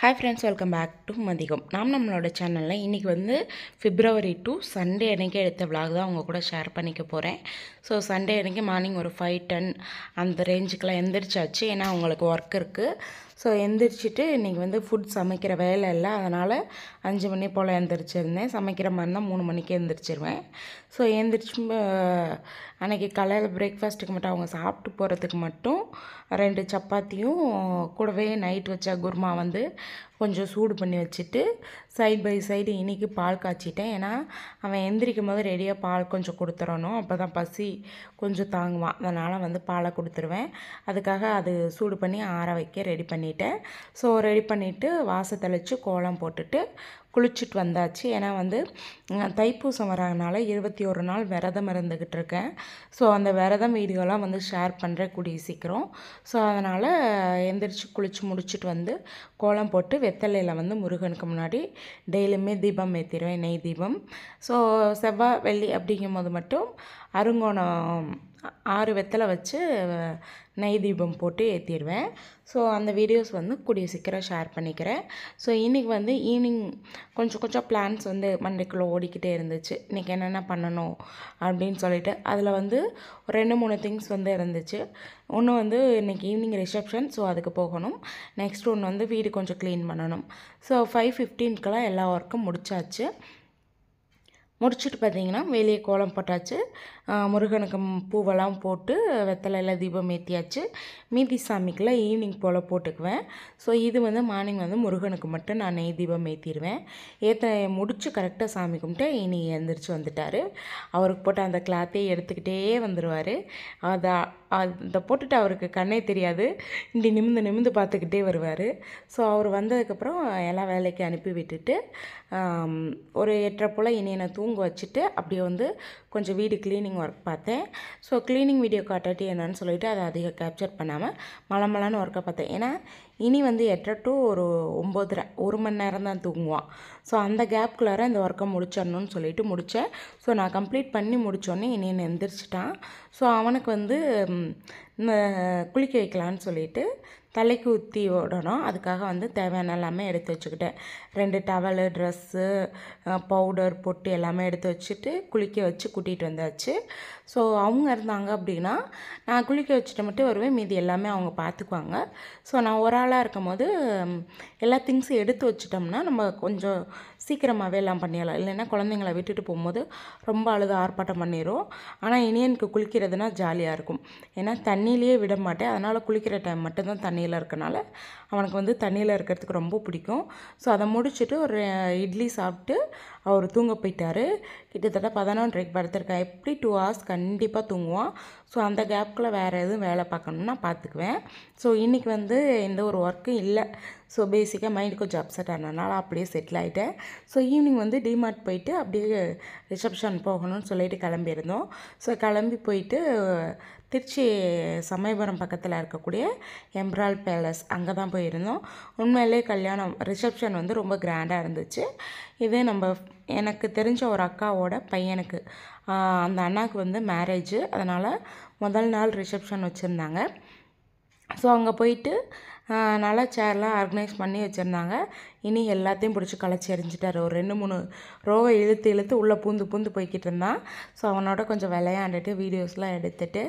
Hi friends, welcome back to மதிகம். நம்மளோட சேனலில் இன்றைக்கி வந்து February 2 சண்டே அன்றைக்கி எடுத்த vlog தான் உங்கள் கூட ஷேர் பண்ணிக்க போகிறேன். ஸோ சண்டே அன்றைக்கி மார்னிங் ஒரு 5:10 அந்த ரேஞ்சுக்கெலாம் எந்திரிச்சாச்சு. ஏன்னா அவங்களுக்கு ஒர்க் இருக்குது. ஸோ எந்திரிச்சிட்டு இன்றைக்கி வந்து ஃபுட் சமைக்கிற வேலை இல்லை. அதனால் 5 மணி போல் எந்திரிச்சிருந்தேன். சமைக்கிற மாதிரி இருந்தால் 3 மணிக்கு எந்திரிச்சிருவேன். ஸோ எந்திரிச்சு அன்றைக்கி காலையில் பிரேக்ஃபாஸ்ட்டுக்கு மட்டும் அவங்க சாப்பிட்டு போகிறதுக்கு மட்டும் 2 சப்பாத்தியும் கூடவே நைட் வச்ச குருமா வந்து கொஞ்சம் சூடு பண்ணி வச்சுட்டு சைட் பை சைடு இன்றைக்கி பால் காய்ச்சிட்டேன். ஏன்னா அவன் எந்திரிக்கும் போது ரெடியாக பால் கொஞ்சம் கொடுத்துடணும். அப்போ தான் பசி கொஞ்சம் தாங்குவான். அதனால் வந்து பாலை கொடுத்துருவேன். அதுக்காக அது சூடு பண்ணி ஆற வைக்க ரெடி பண்ணிட்டேன். ஸோ ரெடி பண்ணிவிட்டு வாசல் தெளித்து கோலம் போட்டுட்டு குளிச்சுட்டு வந்தாச்சு. ஏன்னா வந்து தைப்பூசம் வராதனால 21 நாள் விரதம் இருந்துக்கிட்டு இருக்கேன். ஸோ அந்த விரதம் வீடியோலாம் வந்து ஷேர் பண்ணுறேன் கூடிய சீக்கிரம். ஸோ அதனால் எந்திரிச்சு குளித்து முடிச்சுட்டு வந்து கோலம் போட்டு வெத்தலையில் வந்து முருகனுக்கு முன்னாடி டெய்லியுமே தீபம் ஏற்றிடுவேன், நெய் தீபம். ஸோ செவ்வாய் வெள்ளி அப்படிங்கும் போது மட்டும் அருங்கோணம் 6 வெத்தலை வச்சு நெய் தீபம் போட்டு ஏற்றிடுவேன். ஸோ அந்த வீடியோஸ் வந்து கூடிய சீக்கிரம் ஷேர் பண்ணிக்கிறேன். ஸோ இன்றைக்கி வந்து ஈவினிங் கொஞ்சம் பிளான்ஸ் வந்து மண்டைக்குள்ளே ஓடிக்கிட்டே இருந்துச்சு. இன்றைக்கி என்னென்ன பண்ணணும் அப்படின்னு சொல்லிட்டு அதில் வந்து ஒரு 2-3 திங்ஸ் வந்து இருந்துச்சு. ஒன்று வந்து இன்றைக்கி ஈவினிங் ரிசப்ஷன், ஸோ அதுக்கு போகணும். நெக்ஸ்ட் ஒன்று வந்து வீடு கொஞ்சம் க்ளீன் பண்ணணும். ஸோ 5:15க்கெலாம் எல்லா ஒர்க்கும் முடிச்சாச்சு. முடிச்சுட்டு பார்த்திங்கன்னா வெளியே கோலம் போட்டாச்சு. முருகனுக்கு பூவெல்லாம் போட்டு வெத்தலையில் தீபம் ஏற்றியாச்சு. மீதி சாமிக்கெலாம் ஈவினிங் போல் போட்டுக்குவேன். ஸோ இது வந்து மார்னிங் வந்து முருகனுக்கு மட்டும் நான் நெய் தீபம் ஏற்றிடுவேன். முடித்து கரெக்டாக சாமி கும்பிட்டு இனி எழுந்திரிச்சு வந்துட்டார். அவருக்கு போட்டு அந்த கிளாத்தையே எடுத்துக்கிட்டே வந்துடுவார். அதை போட்டுட்டு அவருக்கு கண்ணே தெரியாது. இப்படி நிமிந்து பார்த்துக்கிட்டே வருவார். ஸோ அவர் வந்ததுக்கப்புறம் எல்லா வேலைக்கு அனுப்பி விட்டுட்டு ஒரு 8:30 போல் இனி என்னை தூங்க வச்சுட்டு அப்படியே வந்து கொஞ்சம் வீடு க்ளீனிங் ஒர்க் பார்த்தேன். ஸோ க்ளீனிங் வீடியோ காட்டாட்டி என்னன்னு சொல்லிவிட்டு அதை அதிகம் கேப்சர் பண்ணாமல் மலமலான்னு ஒர்க்கை பார்த்தேன். ஏன்னா இனி வந்து 8:30 to ஒரு 9:30 1 மணி நேரம் தான் தூங்குவான். ஸோ அந்த கேப்குள்ளார இந்த ஒர்க்கை முடிச்சிடணும்னு சொல்லிட்டு முடித்தேன். ஸோ நான் கம்ப்ளீட் பண்ணி முடித்தோடனே இனி எந்திரிச்சிட்டான். ஸோ அவனுக்கு வந்து குளிக்க வைக்கலான்னு சொல்லிட்டு தலைக்கு ஊற்றி விடணும். அதுக்காக வந்து தேவையான எல்லாமே எடுத்து வச்சுக்கிட்டேன். 2 டவலு, ட்ரெஸ்ஸு, பவுடர், பொட்டு எல்லாமே எடுத்து வச்சுட்டு குளிக்க வச்சு கூட்டிகிட்டு வந்தாச்சு. ஸோ அவங்க இருந்தாங்க அப்படின்னா நான் குளிக்க வச்சுட்டு மட்டும் வருவேன். மீதி எல்லாமே அவங்க பார்த்துக்குவாங்க. ஸோ நான் ஒரு ஆளாக இருக்கும் போது எல்லா திங்ஸும் எடுத்து வச்சிட்டோம்னா நம்ம கொஞ்சம் சீக்கிரமாகவே எல்லாம் பண்ணிடலாம். இல்லைன்னா குழந்தைங்கள விட்டுட்டு போகும்போது ரொம்ப அழுது ஆர்ப்பாட்டம் பண்ணிடும். ஆனால் இனியனுக்கு குளிக்கிறதுனா ஜாலியாக இருக்கும். ஏன்னா தண்ணியிலேயே விட மாட்டேன். அதனால் குளிக்கிற டைம் மட்டும்தான் தண்ணியில் இருக்கனால அவனுக்கு வந்து தண்ணியில் இருக்கிறதுக்கு ரொம்ப பிடிக்கும். ஸோ அதை முடிச்சுட்டு ஒரு இட்லி சாப்பிட்டு அவர் தூங்க போயிட்டார். கிட்டத்தட்ட 11:30க்கு படுத்திருக்கேன். எப்படி 2 hours கண்டிப்பாக தூங்குவான். ஸோ அந்த கேப்புக்குள்ளே வேறு எதுவும் வேலை பார்க்கணுன்னா பார்த்துக்குவேன். ஸோ இன்றைக்கி வந்து எந்த ஒரு ஒர்க்கும் இல்லை. ஸோ பேசிக்காக மைண்ட் கொஞ்சம் அப்செட் ஆனதுனால அப்படியே செட்டில் ஆகிட்டேன். ஸோ ஈவினிங் வந்து டிமார்ட் போயிட்டு அப்படியே ரிசப்ஷன் போகணும்னு சொல்லிட்டு கிளம்பியிருந்தோம். ஸோ கிளம்பி போயிட்டு திருச்சி சமயபுரம் பக்கத்தில் இருக்கக்கூடிய எம்ப்ரால் பேலஸ் அங்கே தான் போயிருந்தோம். உண்மையிலே கல்யாணம் ரிசப்ஷன் வந்து ரொம்ப கிராண்டாக இருந்துச்சு. இது எனக்கு தெரிஞ்ச ஒரு அக்காவோட பையனுக்கு அந்த அண்ணாவுக்கு வந்து மேரேஜு. அதனால் முதல் நாள் ரிசப்ஷன் வச்சுருந்தாங்க. ஸோ அங்கே போயிட்டு நல்லா சேர்லாம் ஆர்கனைஸ் பண்ணி வச்சுருந்தாங்க. இனி எல்லாத்தையும் பிடிச்சி களைச்சி எறிஞ்சிட்டார். ஒரு 2-3 ரோவை இழுத்து உள்ளே பூந்து போய்கிட்டு இருந்தான். ஸோ அவனோட கொஞ்சம் விளையாண்டுட்டு வீடியோஸ்லாம் எடுத்துகிட்டு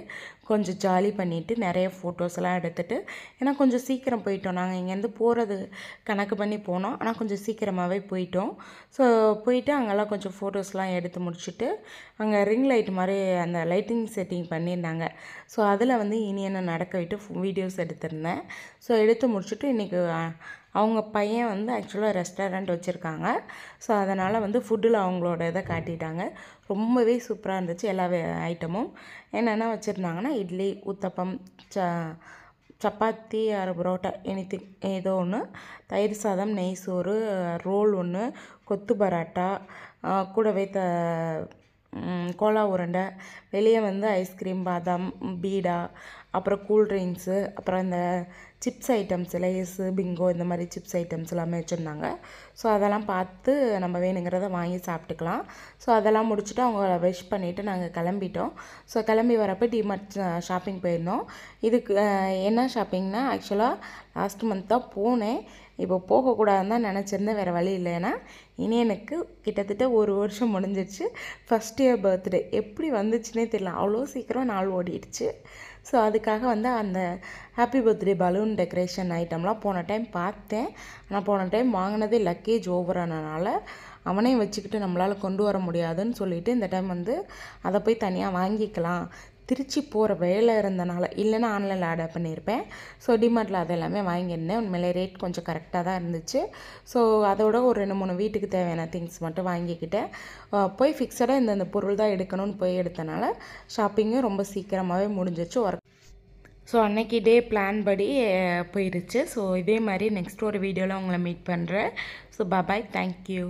கொஞ்சம் ஜாலி பண்ணிவிட்டு நிறைய ஃபோட்டோஸ்லாம் எடுத்துகிட்டு, ஏன்னா கொஞ்சம் சீக்கிரம் போயிட்டோம். நாங்கள் இங்கேருந்து போகிறது கணக்கு பண்ணி போனோம். ஆனால் கொஞ்சம் சீக்கிரமாகவே போயிட்டோம். ஸோ போயிட்டு அங்கெல்லாம் கொஞ்சம் ஃபோட்டோஸ்லாம் எடுத்து முடிச்சுட்டு அங்கே ரிங் லைட் மாதிரி அந்த லைட்டிங் செட்டிங் பண்ணியிருந்தாங்க. ஸோ அதில் வந்து இனி என்ன நடக்க விட்டு வீடியோஸ் எடுத்திருந்தேன். ஸோ எடுத்து முடிச்சுட்டு இன்றைக்கி அவங்க பையன் வந்து ஆக்சுவலாக ரெஸ்டாரண்ட் வச்சுருக்காங்க. ஸோ அதனால் வந்து ஃபுட்டில் அவங்களோட இதை காட்டிட்டாங்க. ரொம்பவே சூப்பராக இருந்துச்சு. எல்லா ஐட்டமும் என்னென்ன வச்சுருந்தாங்கன்னா இட்லி, ஊத்தப்பம், சப்பாத்தி ஆர் புரோட்டா எனிதிங் ஏதோ ஒன்று, தயிர் சாதம், நெய் சோறு, ரோல் ஒன்று, கொத்து பரோட்டா, கூடவே கோலா உருண்டை, வெளியே வந்து ஐஸ்கிரீம், பாதாம், பீடா, அப்புறம் கூல்ட்ரிங்க்ஸு, அப்புறம் இந்த சிப்ஸ் ஐட்டம்ஸ் லேஸு, பிங்கோ இந்த மாதிரி சிப்ஸ் ஐட்டம்ஸ் எல்லாமே வச்சுருந்தாங்க. ஸோ அதெல்லாம் பார்த்து நம்ம வேணுங்கிறத வாங்கி சாப்பிட்டுக்கலாம். ஸோ அதெல்லாம் முடிச்சுட்டு அவங்க விஷ் பண்ணிவிட்டு நாங்கள் கிளம்பிட்டோம். ஸோ கிளம்பி வரப்போ டிமார்ட் ஷாப்பிங் போயிருந்தோம். இதுக்கு என்ன ஷாப்பிங்னா, ஆக்சுவலாக லாஸ்ட் மந்த் தான் போனேன். இப்போ போகக்கூடாதுன்னு தான் நினச்சிருந்தேன், வேறு வழி இல்லை. ஏன்னா இனி எனக்கு கிட்டத்தட்ட 1 வருஷம் முடிஞ்சிடுச்சு. ஃபஸ்ட் இயர் பர்த்டே எப்படி வந்துச்சுன்னே தெரியல, அவ்வளோ சீக்கிரம் நாள் ஓடிடுச்சு. ஸோ அதுக்காக வந்து அந்த ஹாப்பி பர்த்டே பலூன் டெக்கரேஷன் ஐட்டம்லாம் போன டைம் பார்த்தேன். ஆனால் போன டைம் வாங்கினதே லக்கேஜ் ஓவர் ஆனதுனால அவனே வச்சுக்கிட்டு நம்மளால் கொண்டு வர முடியாதுன்னு சொல்லிவிட்டு இந்த டைம் வந்து அதை போய் தனியாக வாங்கிக்கலாம், திருச்சி போகிற வேலை இருந்தனால, இல்லைன்னா ஆன்லைனில் ஆர்டர் பண்ணியிருப்பேன். ஸோ டிமார்ட்டில் அது எல்லாமே வாங்கியிருந்தேன். உண்மையிலே ரேட் கொஞ்சம் கரெக்டாக தான் இருந்துச்சு. ஸோ அதோட ஒரு 2-3 வீட்டுக்கு தேவையான திங்ஸ் மட்டும் வாங்கிக்கிட்டேன். போய் ஃபிக்ஸடாக இந்த பொருள் தான் எடுக்கணும்னு போய் எடுத்தனால ஷாப்பிங்கும் ரொம்ப சீக்கிரமாகவே முடிஞ்சிச்சு. ஸோ அன்னைக்கு டே பிளான் படி போயிடுச்சு. ஸோ இதே மாதிரி நெக்ஸ்ட் ஒரு வீடியோவில் உங்களை மீட் பண்ணுறேன். So bye, thank you.